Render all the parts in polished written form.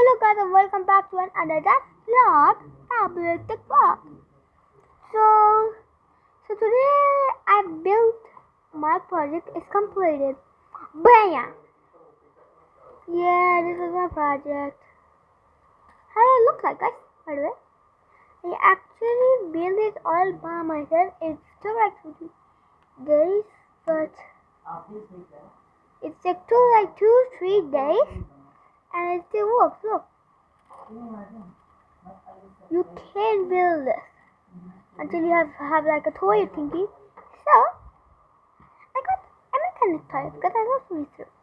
Hello guys and welcome back to another vlog, Tablet Vlog. So today I built my project is completed. Bam! Yeah, this is my project. How does it look like, guys? By the way, I actually built it all by myself. It took like 2 days, but it took like 2-3 days, and it still works. Look. You can build this until you have like a toy thingy. So I got a mechanic toy because I love research.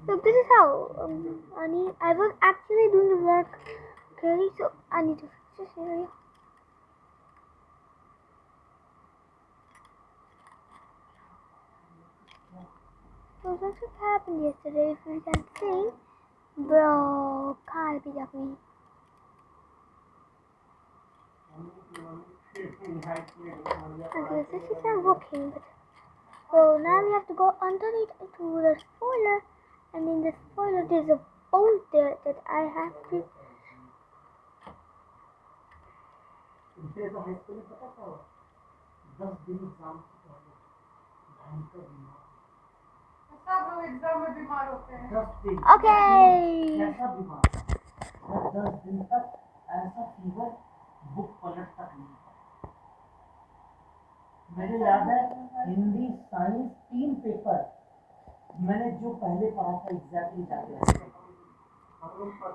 So this is how I was actually doing the work. Okay, so I need to fix this area. So that's what happened yesterday. If you can see, bro, can't be like me. Okay, this isn't working, but so now we have to go underneath to the spoiler, and in the spoiler there's a bolt there that I have to. मुझे याद है Hindi science 3 paper मैंने जो पहले पढ़ा था exactly जाते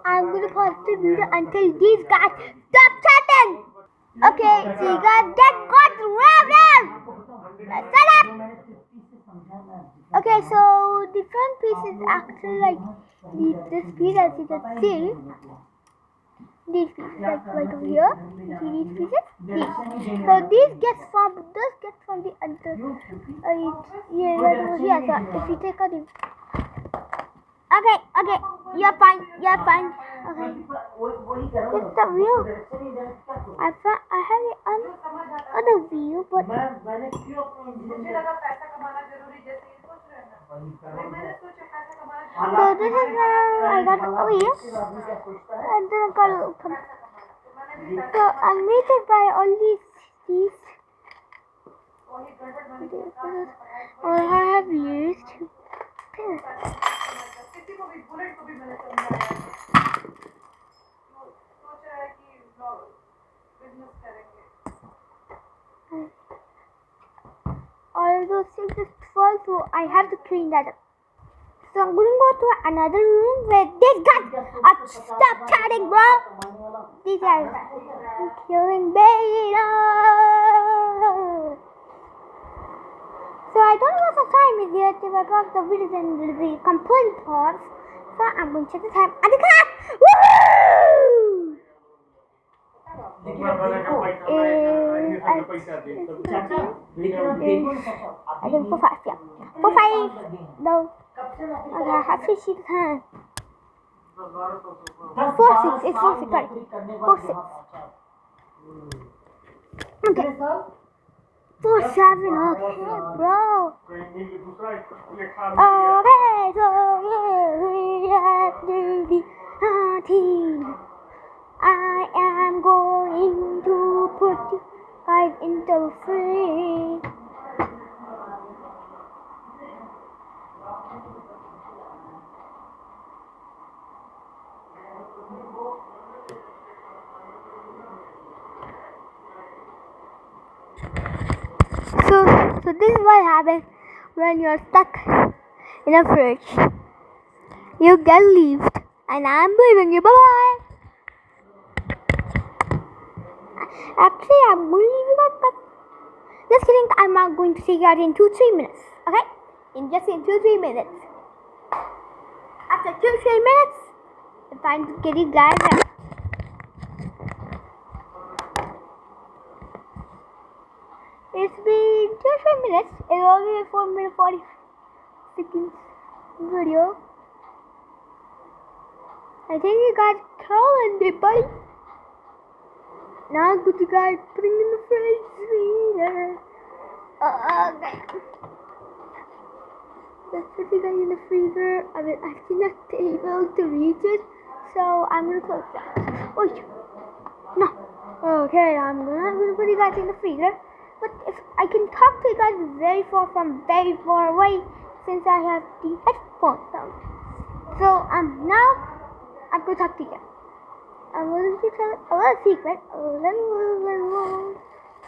I'm gonna pause the video until these guys stop chatting. Okay, so you guys get got around. Shut up. Okay, so the front piece is actually like this piece, as you can see. These pieces, like right over here. You see these pieces? These. So this gets from the other. Yeah, right over here. So if you take a look. Okay, you're fine. Okay. It's the view. I have the other view, but so this is I got over here, and then I got so I'm mated by all these I have used. All those things just fall, so I have to clean that up. So I'm going to go to another room where these guys stop chatting, bro. These guys are killing beta. So I don't know what the time is yet. If I got the video, then it will be complete pause. So I'm going to check the time. And the clock! Woo! I think 4-5, yeah. 4-5. No. Okay, I have to see the time. 4-6. It's 4-6, sorry. 4-6. Okay. 4-7. Okay, bro. Okay, so yeah, we have to be a team. I am going to put you guys into free. So this is what happens when you're stuck in a fridge. You get left, and I'm leaving you. Bye bye. Actually, I'm going to leave you guys, but just kidding. I'm not going to see you out in 2-3 minutes. Okay? In 2-3 minutes. After 2-3 minutes, if I'm getting guys out. It's been 2-3 minutes. It's only a 4-minute 40 seconds video. I think you guys calling me, buddy. Now good you guys putting in the fridge freezer. Okay. Let's put you guys in the freezer. I will actually not able to reach it, so I'm gonna close that. Oh, no. Okay, I'm gonna put you guys in the freezer. But if I can talk to you guys very far away, since I have the headphones on. So now I'm gonna talk to you. I'm going to tell a little secret.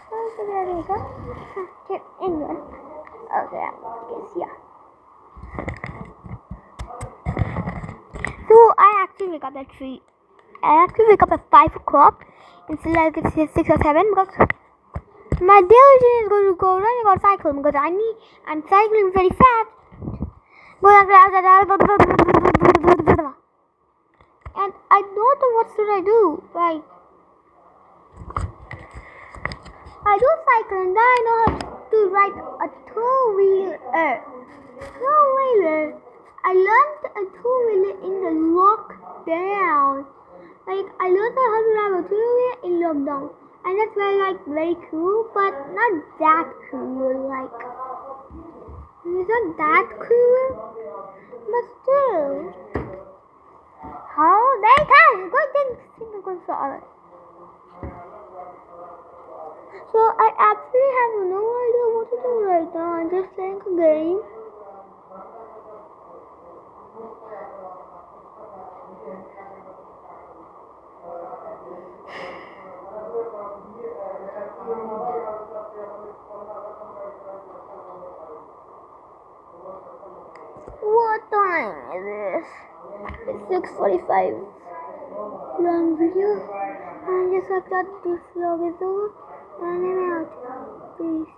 Okay, there we go. Okay, England. Okay, guess yeah. So I actually wake up at 3. I actually wake up at 5 o'clock instead like it's 6 or 7 because my daily routine is going to go running or cycling because I'm cycling very fast. And I don't know what should I do. Like I do cycle and then I know how to ride a two-wheeler. I learned a two-wheeler in the lockdown. Like I learned how to ride a two-wheeler in lockdown, and that's very cool, but not that cool. Like it's not that cool, but still. How they can good things control. So I actually have no idea what to do right now. I'm just playing a game. What time is this? It's 6:45. Long video. And just like that, this vlog is over. And I'm out. Peace.